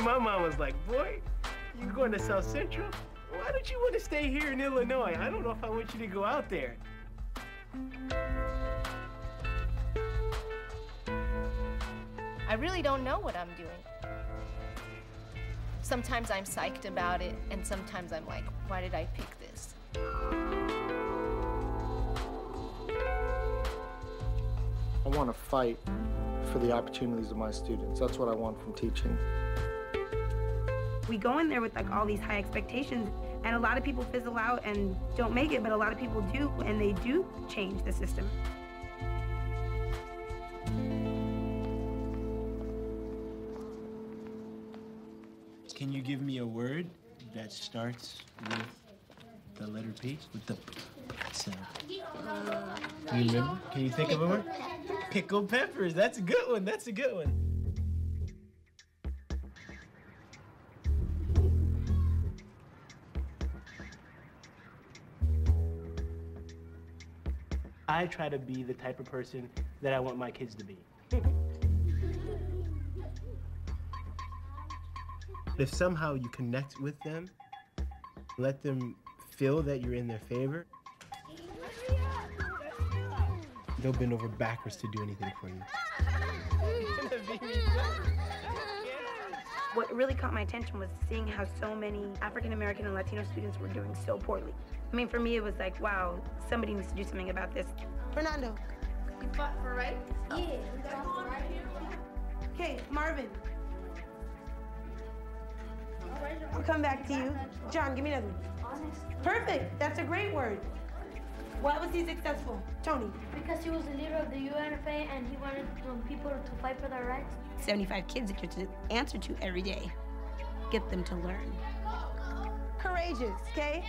My mom was like, boy, you going to South Central? Why don't you want to stay here in Illinois? I don't know if I want you to go out there. I really don't know what I'm doing. Sometimes I'm psyched about it, and sometimes I'm like, why did I pick this? I want to fight for the opportunities of my students. That's what I want from teaching. We go in there with like all these high expectations, and a lot of people fizzle out and don't make it, but a lot of people do, and they do change the system. Can you give me a word that starts with the letter P? With the P sound. You remember? Can you think of a word? Pickled peppers. That's a good one. That's a good one. I try to be the type of person that I want my kids to be. If somehow you connect with them, let them feel that you're in their favor, they'll bend over backwards to do anything for you. What really caught my attention was seeing how so many African American and Latino students were doing so poorly. I mean, for me, it was like, wow, somebody needs to do something about this. Fernando. You fought for rights? Yeah. Okay, Marvin. I'll come back to you. John, give me another one. Perfect. That's a great word. Why was he successful? Tony. Because he was the leader of the UNFA and he wanted people to fight for their rights. 75 kids that you have to answer to every day. Get them to learn. Courageous, okay?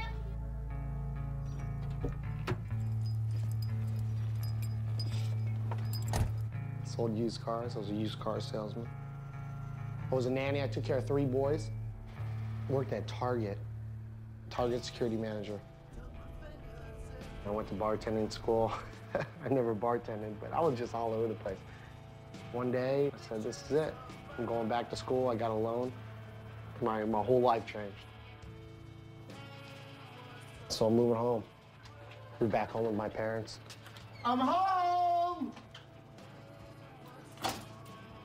Sold used cars. I was a used car salesman. I was a nanny. I took care of 3 boys. Worked at Target security manager. I went to bartending school. I never bartended, but I was just all over the place. One day, I said, this is it. I'm going back to school. I got a loan. My whole life changed. So I'm moving home. Be back home with my parents. I'm home!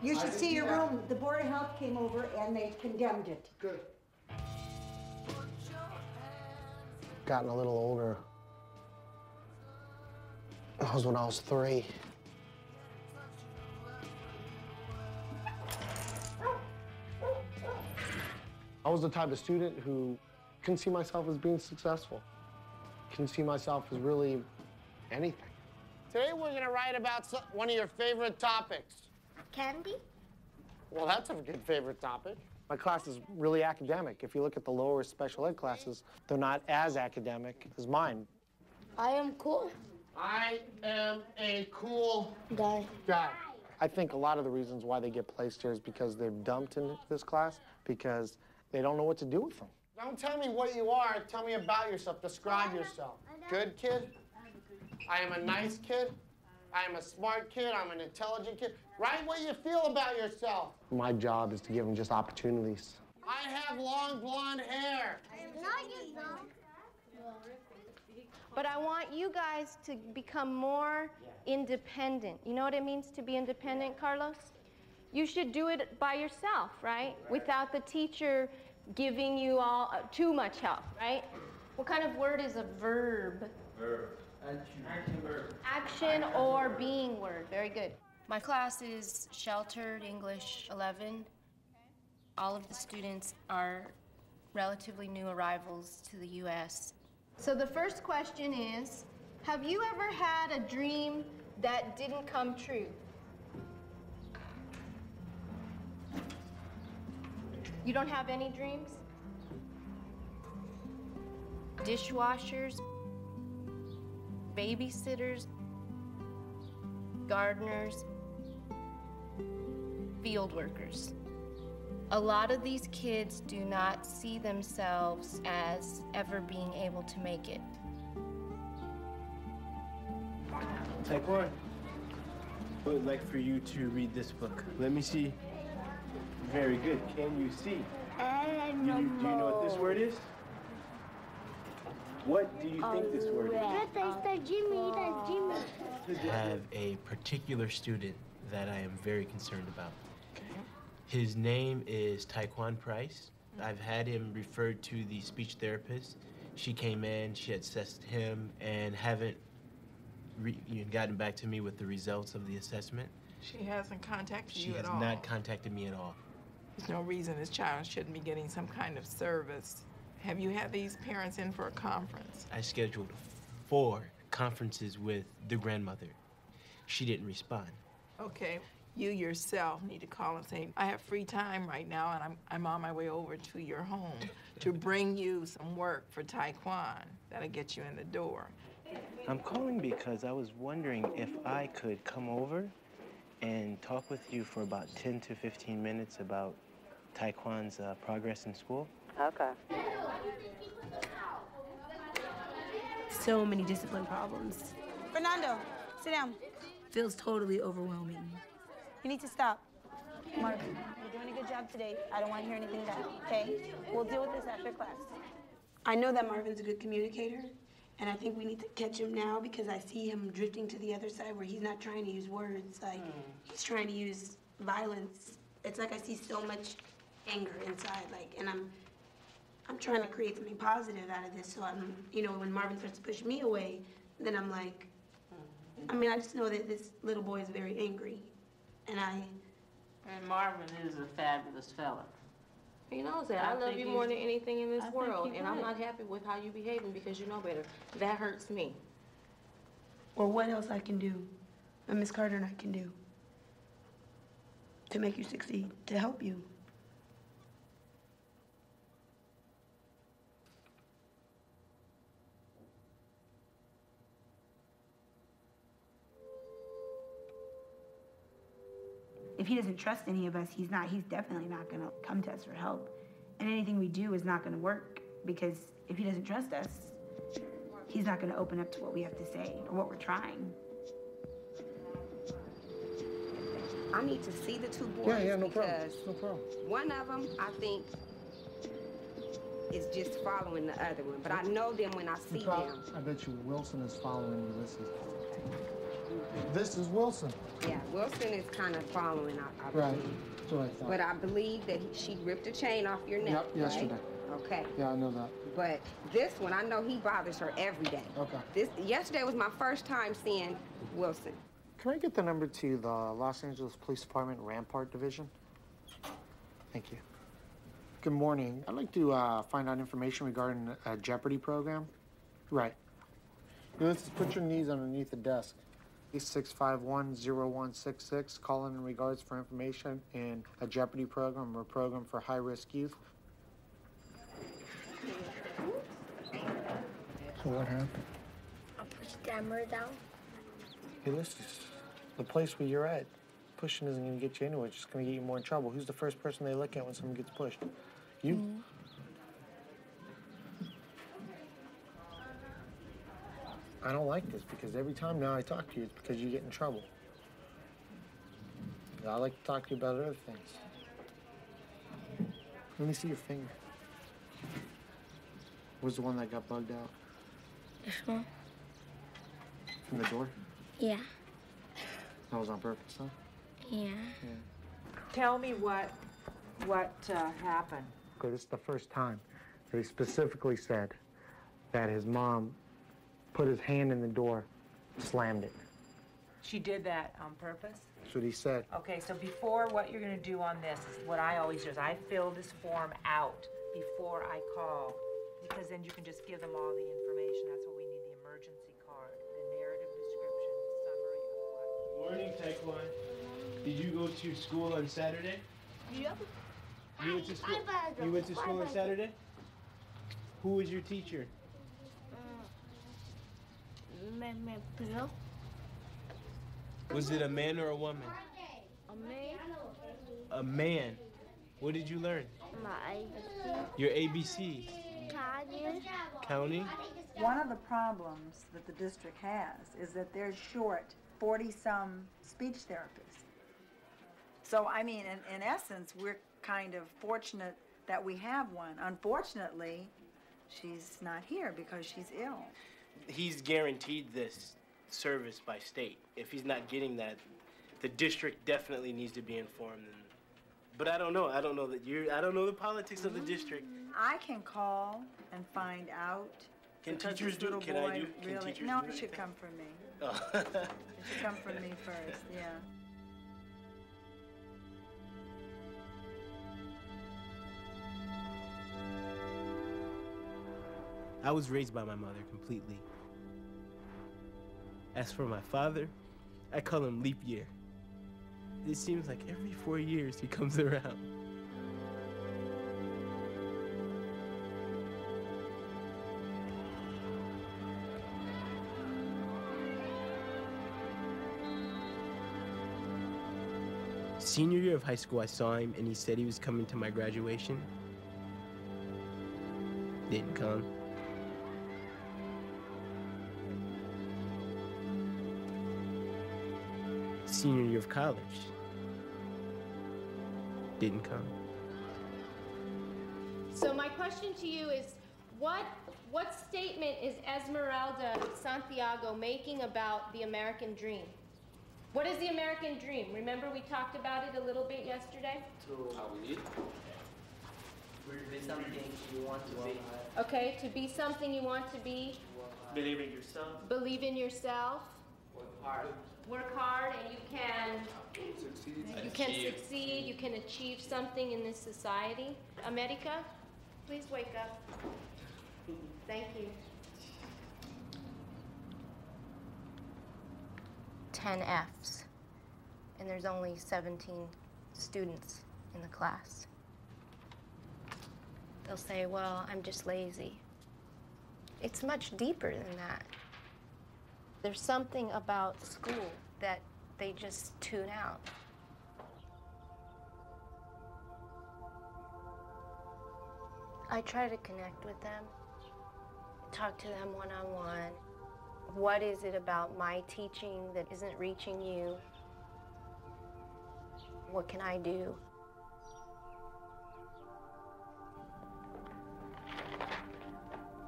You should see your room. The Board of Health came over and they condemned it. Good. Gotten a little older. That was when I was 3. I was the type of student who couldn't see myself as being successful. Couldn't see myself as really anything. Today we're gonna write about one of your favorite topics. Candy? Well, that's a good favorite topic. My class is really academic. If you look at the lower special ed classes, they're not as academic as mine. I am cool. I am a cool Guy. I think a lot of the reasons why they get placed here is because they're dumped into this class because they don't know what to do with them. Don't tell me what you are. Tell me about yourself. Describe yourself. Good kid? I am a nice kid. I am a smart kid. I'm an intelligent kid. Write what you feel about yourself. My job is to give them just opportunities. I have long blonde hair. No, you don't. But I want you guys to become more independent. You know what it means to be independent, Carlos? You should do it by yourself, right? Without the teacher giving you all too much help, right? What kind of word is a verb? Verb. Action verb. Action or being word. Very good. My class is sheltered English 11. All of the students are relatively new arrivals to the U.S. So the first question is, have you ever had a dream that didn't come true? You don't have any dreams? Dishwashers, babysitters, gardeners, field workers. A lot of these kids do not see themselves as ever being able to make it. Take one. I would like for you to read this book. Let me see Very good. Can you see? Do you know what this word is? What do you think this word is? I have a particular student that I am very concerned about. Okay. His name is Taekwon Price. I've had him referred to the speech therapist. She came in, she assessed him, and haven't gotten back to me with the results of the assessment. She hasn't contacted She you at has all? not contacted me at all. There's no reason this child shouldn't be getting some kind of service. Have you had these parents in for a conference? I scheduled 4 conferences with the grandmother. She didn't respond. Okay, you yourself need to call and say, I have free time right now and I'm on my way over to your home to bring you some work for Taekwon. That'll get you in the door. I'm calling because I was wondering if I could come over and talk with you for about 10 to 15 minutes about Taekwon's progress in school. Okay. So many discipline problems. Fernando, sit down. Feels totally overwhelming. You need to stop. Marvin, you're doing a good job today. I don't want to hear anything bad, okay? We'll deal with this after class. I know that Marvin's a good communicator, and I think we need to catch him now because I see him drifting to the other side where he's not trying to use words. Like, he's trying to use violence. It's like I see so much anger inside, like, and I'm trying to create something positive out of this. So when Marvin starts to push me away, then I'm like, I just know that this little boy is very angry, and And Marvin is a fabulous fella. He knows that. I love you more than anything in this world, and I'm not happy with how you behaving because you know better. That hurts me. or what else I can do, and Miss Carter and I can do to make you succeed, to help you. If he doesn't trust any of us, he's definitely not gonna come to us for help. And anything we do is not gonna work because if he doesn't trust us, he's not gonna open up to what we have to say or what we're trying. I need to see the 2 boys no problem. because No problem. one of them, I think, is just following the other one. But I know them when I see them. I bet you Wilson is following Ulysses. This is Wilson. Yeah, Wilson is kind of following, I Right. believe. That's what I thought. But I believe that she ripped a chain off your neck, Yep, yesterday. right? Okay. Yeah, I know that. But this one, I know he bothers her every day. Okay. Yesterday was my first time seeing Wilson. Can I get the number to the Los Angeles Police Department Rampart Division? Thank you. Good morning. I'd like to find out information regarding a Jeopardy program. Right. Let's put your knees underneath the desk. 651-0166. Call in regards for information in a Jeopardy program or a program for high-risk youth. So what happened? I'll push the camera down. Hey, listen, the place where you're at, pushing isn't going to get you anywhere. It's just going to get you more in trouble. Who's the first person they look at when someone gets pushed? You? Mm-hmm. I don't like this because every time now I talk to you, it's because you get in trouble. I like to talk to you about other things. Let me see your finger. What's the one that got bugged out? This one? From the door? Yeah. That was on purpose, huh? Yeah. Tell me what happened. Okay, this is the first time that he specifically said that his mom put his hand in the door, slammed it. She did that on purpose? That's what he said. Okay, so before, what you're gonna do on this is what I always do is I fill this form out before I call, because then you can just give them all the information. That's what we need, the emergency card, the narrative description, summary of what. Morning, Taekwon. Did you go to school on Saturday? Yep. You went to school? You went to school on Saturday? Who was your teacher? Pillow. Was it a man or a woman? A man. A man. What did you learn? My Your ABCs. Counting? One of the problems that the district has is that they're short 40-some speech therapists. So, I mean, in essence, we're kind of fortunate that we have one. Unfortunately, she's not here because she's ill. He's guaranteed this service by state. If he's not getting that, the district definitely needs to be informed. But I don't know. I don't know the politics of the district. I can call and find out. Can because teachers this do? little Can I boy do? Can really, teachers no, do it should anything? come from me. Oh. It should come from me first, yeah. I was raised by my mother completely. As for my father, I call him leap year. It seems like every 4 years he comes around. Senior year of high school, I saw him and he said he was coming to my graduation. Didn't come. Senior year of college. Didn't come. So my question to you is, what statement is Esmeralda Santiago making about the American dream? What is the American dream? Remember we talked about it a little bit yesterday? To be something you want to be. Okay, to be something you want to be. Believe in yourself. Believe in yourself. Work hard. Work hard and you can succeed, you can achieve something in this society. America, please wake up. Thank you. 10 Fs, and there's only 17 students in the class. They'll say, well, I'm just lazy. It's much deeper than that. There's something about school that they just tune out. I try to connect with them, talk to them one-on-one. What is it about my teaching that isn't reaching you? What can I do?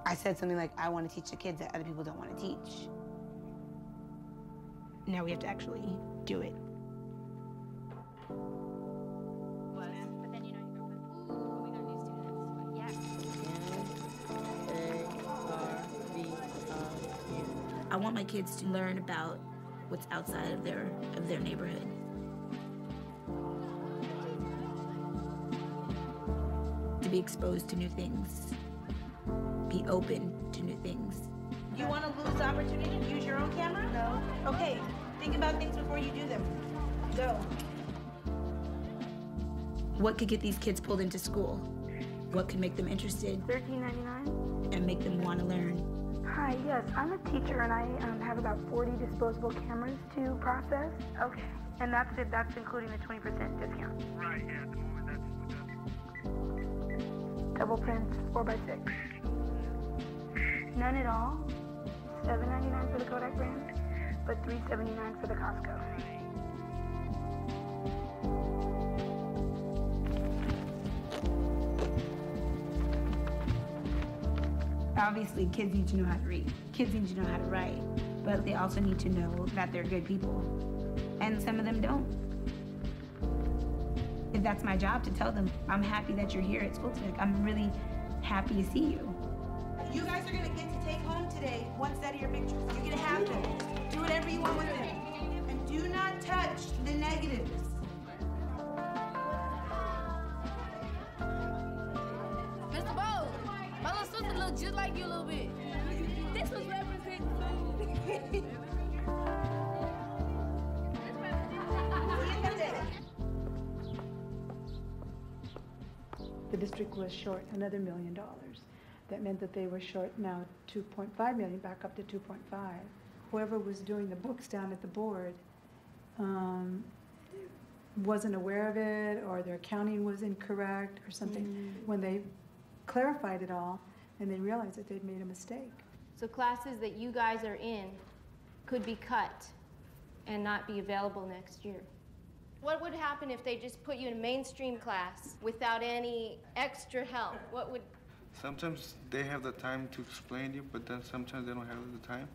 I said something like, I want to teach the kids that other people don't want to teach. Now we have to actually do it. I want my kids to learn about what's outside of their neighborhood. To be exposed to new things. Be open to new things. You want to lose the opportunity to use your own camera? No. Okay, think about things before you do them. Go. What could get these kids pulled into school? What could make them interested? $13.99. And make them want to learn? Hi, yes, I'm a teacher and I have about 40 disposable cameras to process. Okay. And that's it, that's including the 20% discount. Right, yeah, at the moment that's Double prints, 4x6. None at all. $7.99 for the Kodak brand, but $3.79 for the Costco. Obviously, kids need to know how to read. Kids need to know how to write, but they also need to know that they're good people. And some of them don't. If that's my job to tell them, I'm happy that you're here at school today. I'm really happy to see you. You guys are gonna get to take home today one set of your pictures. You're gonna have them. Do whatever you want with them. And do not touch the negatives. Mr. Bowles, my little sister looks just like you a little bit. This was representing food. The district was short another $1 million. That meant that they were short now $2.5 million, back up to 2.5. Whoever was doing the books down at the board wasn't aware of it, or their accounting was incorrect or something. When they clarified it all, and they realized that they'd made a mistake. So classes that you guys are in could be cut and not be available next year. What would happen if they just put you in a mainstream class without any extra help? What would... Sometimes they have the time to explain you, but then sometimes they don't have the time.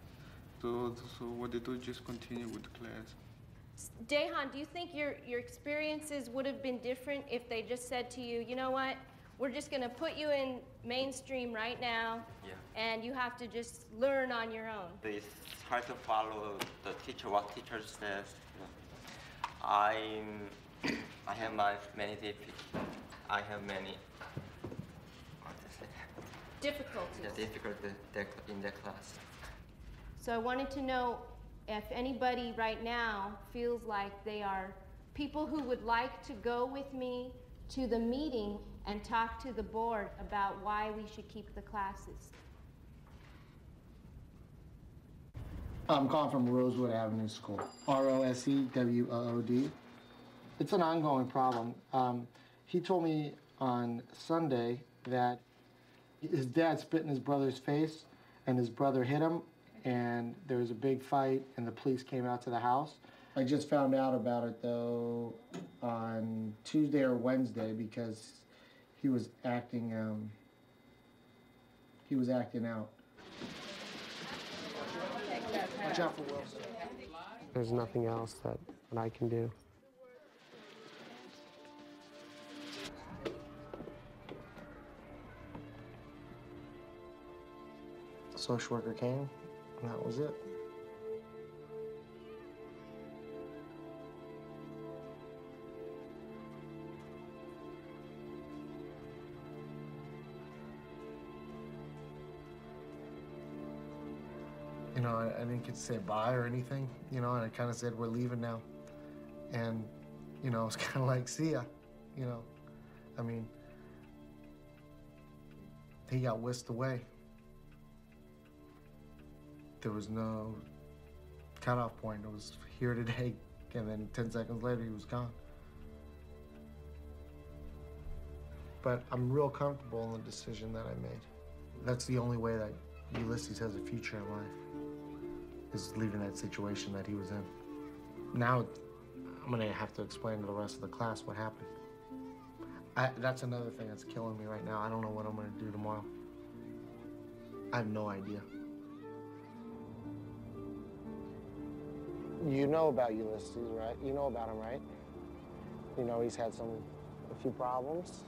So what they do is just continue with the class. Dehan, do you think your experiences would have been different if they just said to you, you know what, we're just going to put you in mainstream right now, and you have to just learn on your own? It's hard to follow the teacher, what teacher says. I have many difficulties. Difficulties in the class. So I wanted to know if anybody right now feels like they are people who would like to go with me to the meeting and talk to the board about why we should keep the classes. I'm calling from Rosewood Avenue School, ROSEWOOD. It's an ongoing problem. He told me on Sunday that his dad spit in his brother's face and his brother hit him, and there was a big fight and the police came out to the house. I just found out about it though on Tuesday or Wednesday because he was acting out. Watch out for Wilson. There's nothing else that I can do. The social worker came, and that was it. You know, I didn't get to say bye or anything, you know, and I kind of said, we're leaving now. And, you know, it's kind of like, see ya, you know. I mean, he got whisked away. There was no cutoff point. It was here today, and then 10 seconds later, he was gone. But I'm real comfortable in the decision that I made. That's the only way that Ulysses has a future in life, is leaving that situation that he was in. Now, I'm gonna have to explain to the rest of the class what happened. That's another thing that's killing me right now. I don't know what I'm gonna do tomorrow. I have no idea. You know about Ulysses, right? You know about him, right? You know he's had a few problems.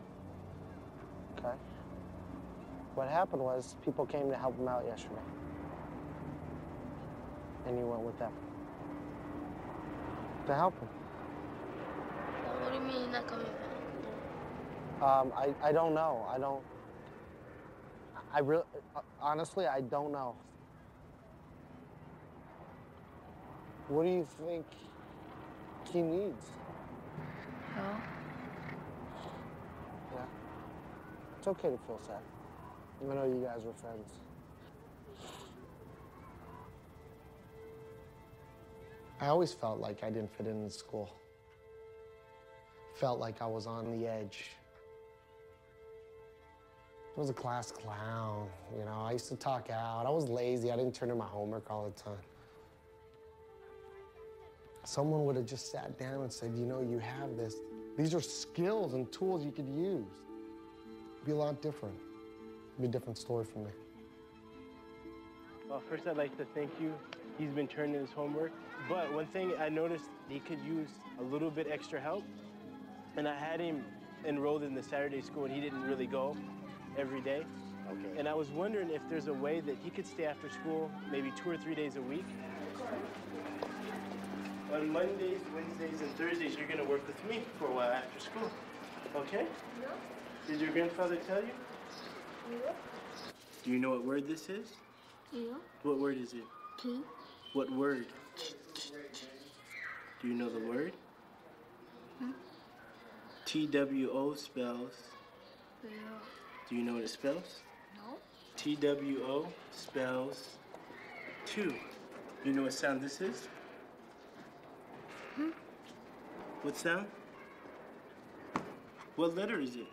Okay. What happened was people came to help him out yesterday. And you went with them. To help him. What do you mean you're not coming back? I don't know. I really, honestly, I don't know. What do you think he needs? Help. Yeah. It's okay to feel sad. I know you guys were friends. I always felt like I didn't fit in school. Felt like I was on the edge. I was a class clown, you know. I used to talk out. I was lazy. I didn't turn in my homework all the time. Someone would have just sat down and said, you know, you have this. These are skills and tools you could use. It'd be a lot different. It'd be a different story for me. Well, first I'd like to thank you. He's been turning his homework. But one thing I noticed, he could use a little bit extra help. And I had him enrolled in the Saturday school, and he didn't really go every day. Okay. And I was wondering if there's a way that he could stay after school maybe 2 or 3 days a week. On Mondays, Wednesdays, and Thursdays, you're gonna work with me for a while after school. Okay? Yeah. Did your grandfather tell you? Yeah. Do you know what word this is? Yeah. What word is it? T. What word? Do you know the word? TWO spells. Yeah. Do you know what it spells? No. TWO spells 2. You know what sound this is? What sound? What letter is it?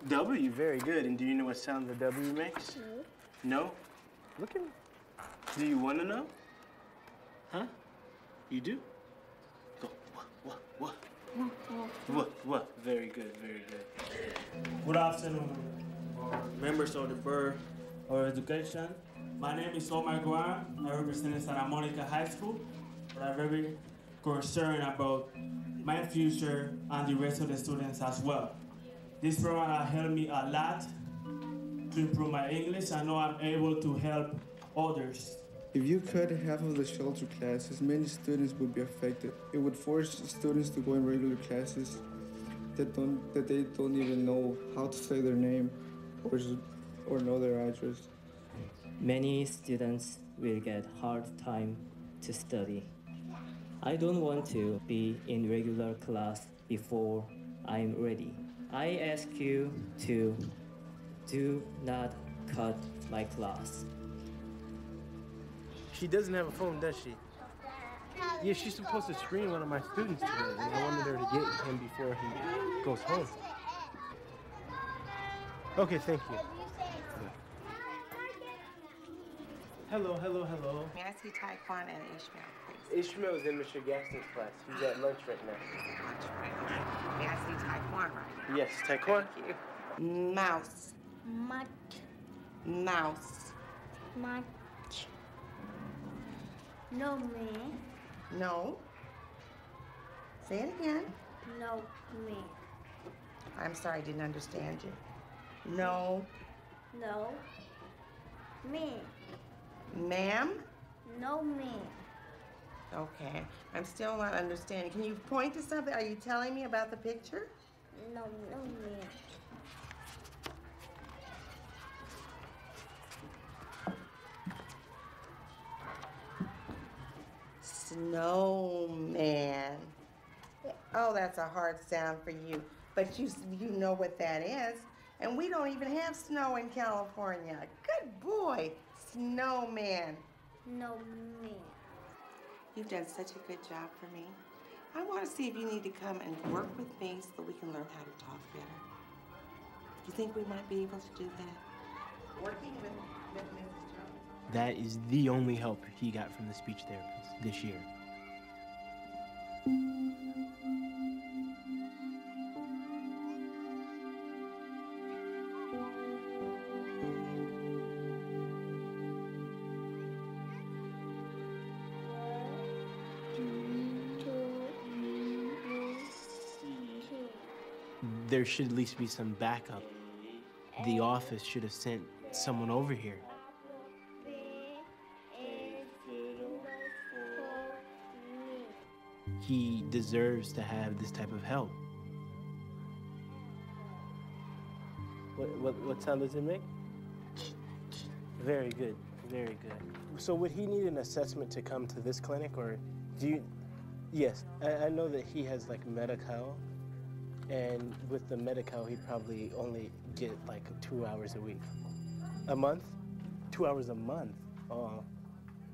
W, very good. And do you know what sound the W makes? No. No? Look at me. Do you want to know? Huh? You do? Go. What? What? Very good, very good. Good afternoon, members of the Board of Education. My name is Omar Guan. I represent Santa Monica High School, but I'm very concerned about my future and the rest of the students as well. This program has helped me a lot to improve my English. I know I'm able to help others. If you cut half of the shelter classes, many students would be affected. It would force students to go in regular classes that they don't even know how to say their name or know their address. Many students will get hard time to study. I don't want to be in regular class before I'm ready. I ask you to do not cut my class. She doesn't have a phone, does she? Yeah, she's supposed to screen one of my students today, and I wanted her to get him before he goes home. Okay, thank you. Hello. May I see Taekwon and Ishmael, please? Ishmael's in Mr. Gaston's class. He's at lunch right now. Lunch break. May I see Taekwon right now? Yes, Taekwon. Thank you. Mouse. Much. Mouse. Much. No, me. No. Say it again. No, me. I'm sorry, I didn't understand you. No. No. Me. Ma'am? No, me. Okay. I'm still not understanding. Can you point to something? Are you telling me about the picture? No, me. Snowman. Oh, that's a hard sound for you. But you know what that is. And we don't even have snow in California. Good boy. Snowman. No, me. You've done such a good job for me. I want to see if you need to come and work with me so that we can learn how to talk better. Do you think we might be able to do that? Working with Mrs. Jones? That is the only help he got from the speech therapist this year. There should at least be some backup. The office should have sent someone over here. He deserves to have this type of help. What sound does it make? Very good, very good. So would he need an assessment to come to this clinic, or do you? Yes, I know that he has like Medi-Cal, and with the Medi-Cal, he'd probably only get like 2 hours a week. A month? 2 hours a month? Oh,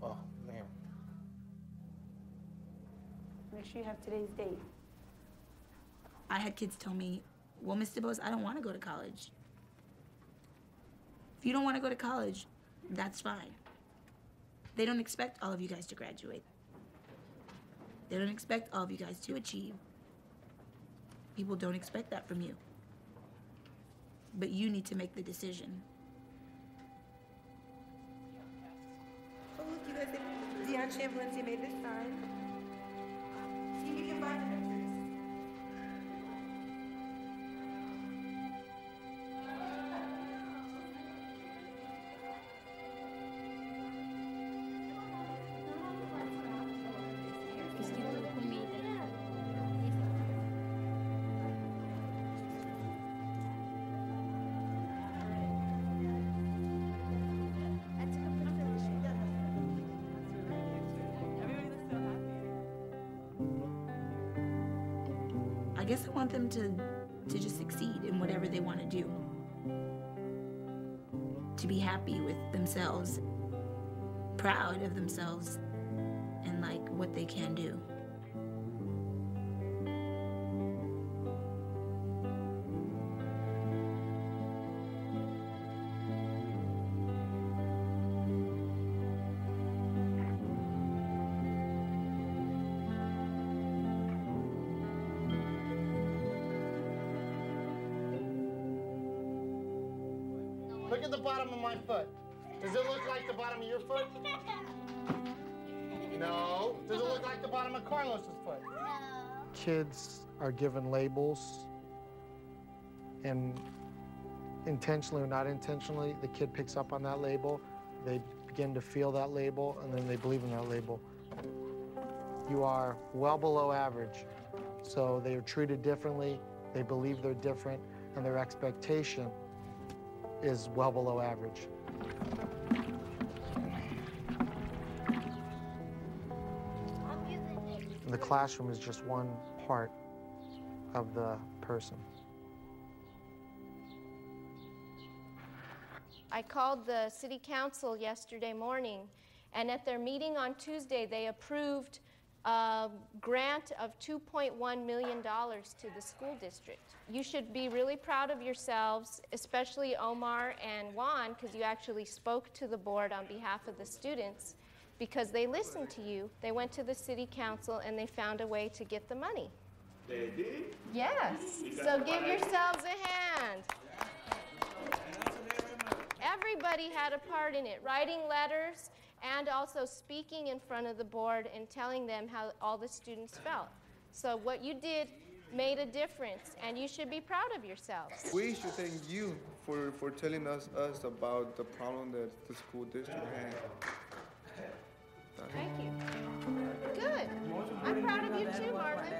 man. Make sure you have today's date. I had kids tell me, well, Mr. Bose, I don't want to go to college. If you don't want to go to college, that's fine. They don't expect all of you guys to graduate. They don't expect all of you guys to achieve. People don't expect that from you. But you need to make the decision. Oh, look, you guys did Deion Chamberlain, you made this sign. See if you can find the pictures. I guess I want them to just succeed in whatever they want to do. To be happy with themselves, proud of themselves, and like what they can do. Look at the bottom of my foot. Does it look like the bottom of your foot? No. Does it look like the bottom of Carlos's foot? No. Kids are given labels, and intentionally or not intentionally, the kid picks up on that label. They begin to feel that label, and then they believe in that label. You are well below average. So they are treated differently, they believe they're different, and their expectation is well below average. And the classroom is just one part of the person. I called the city council yesterday morning, and at their meeting on Tuesday, they approved a grant of $2.1 million to the school district. You should be really proud of yourselves, especially Omar and Juan, because you actually spoke to the board on behalf of the students, because they listened to you. They went to the city council and they found a way to get the money. They did? Yes. So give yourselves a hand. Everybody had a part in it, writing letters and also speaking in front of the board and telling them how all the students felt. So what you did made a difference, and you should be proud of yourselves. We should thank you for telling us about the problem that the school district had. Thank you. Good. I'm proud of you too, Marvin.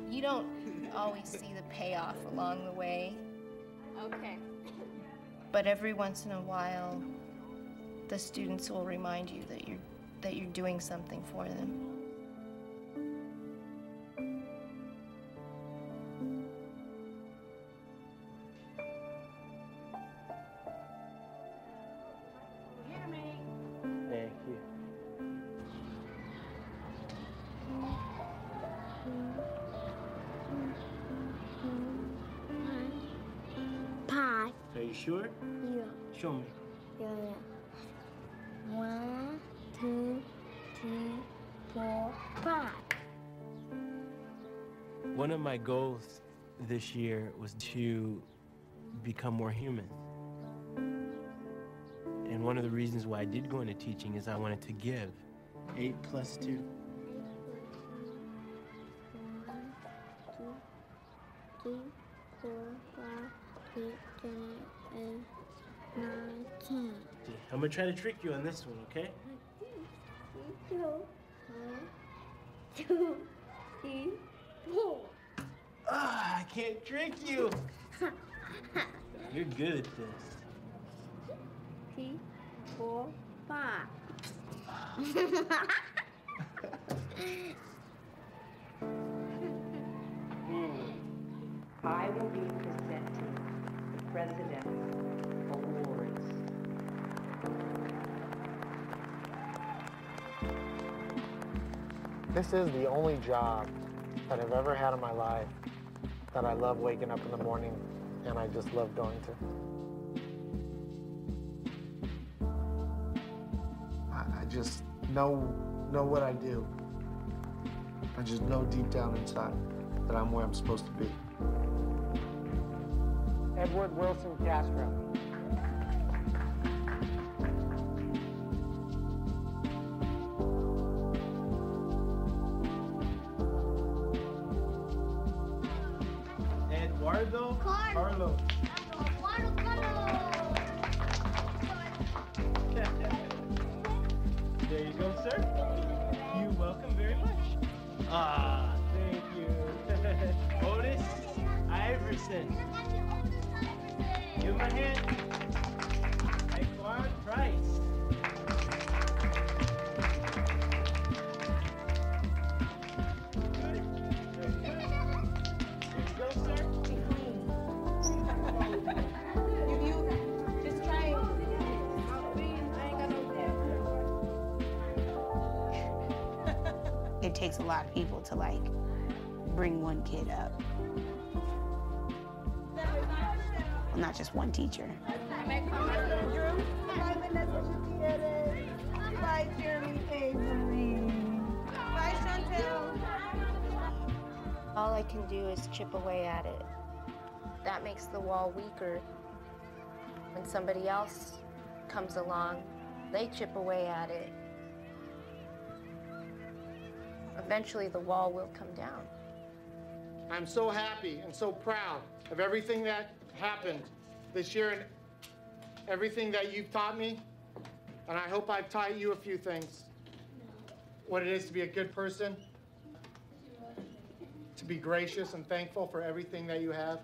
You don't always see the payoff along the way. Okay. But every once in a while, the students will remind you that you're doing something for them. Thank you. Pie. Are you sure? Yeah. Show me. Yeah. 1, 2, 3, 4, 5. One of my goals this year was to become more human. And one of the reasons why I did go into teaching is I wanted to give. 8 plus 2. 1, 2, 3, 4, 5, 6, 7, 8, 9, 10. I'm gonna try to trick you on this one, okay? 1, 2, 3, 4. Ah, I can't trick you. You're good at this. 3, 4, 5. I will be presenting the President's Awards. This is the only job that I've ever had in my life that I love waking up in the morning and I just love going to. I just know what I do. I just know deep down inside that I'm where I'm supposed to be. Edward Wilson Castro. Eduardo Carlos. There you go, sir. You're welcome very much. Ah, thank you. Otis Iverson. Give him a hand. Taekwon Price. Good. Very good. There you go, sir. If you just try it. It takes a lot of people to like bring one kid up. Well, not just one teacher. Bye, Jeremy Avery. Bye, Chantel. All I can do is chip away at it. That makes the wall weaker. When somebody else comes along, they chip away at it. Eventually the wall will come down. I'm so happy and so proud of everything that happened this year and everything that you've taught me. And I hope I've taught you a few things. What it is to be a good person, to be gracious and thankful for everything that you have,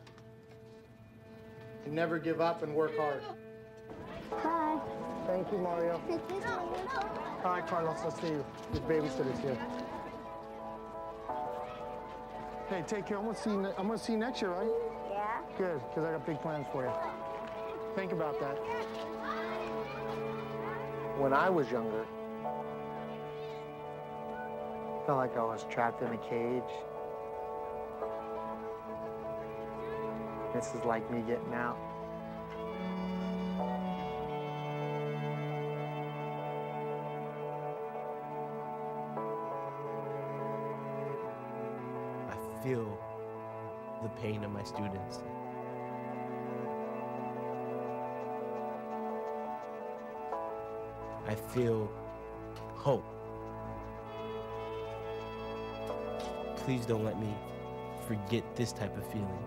and never give up and work hard. Bye. Thank you, Mario. Hi, Carlos. I'll see you. Your babysitter's here. Hey, take care. I'm gonna see you next year, right? Yeah. Good, because I got big plans for you. Think about that. When I was younger, I felt like I was trapped in a cage. This is like me getting out. I feel the pain of my students. I feel hope. Please don't let me forget this type of feeling.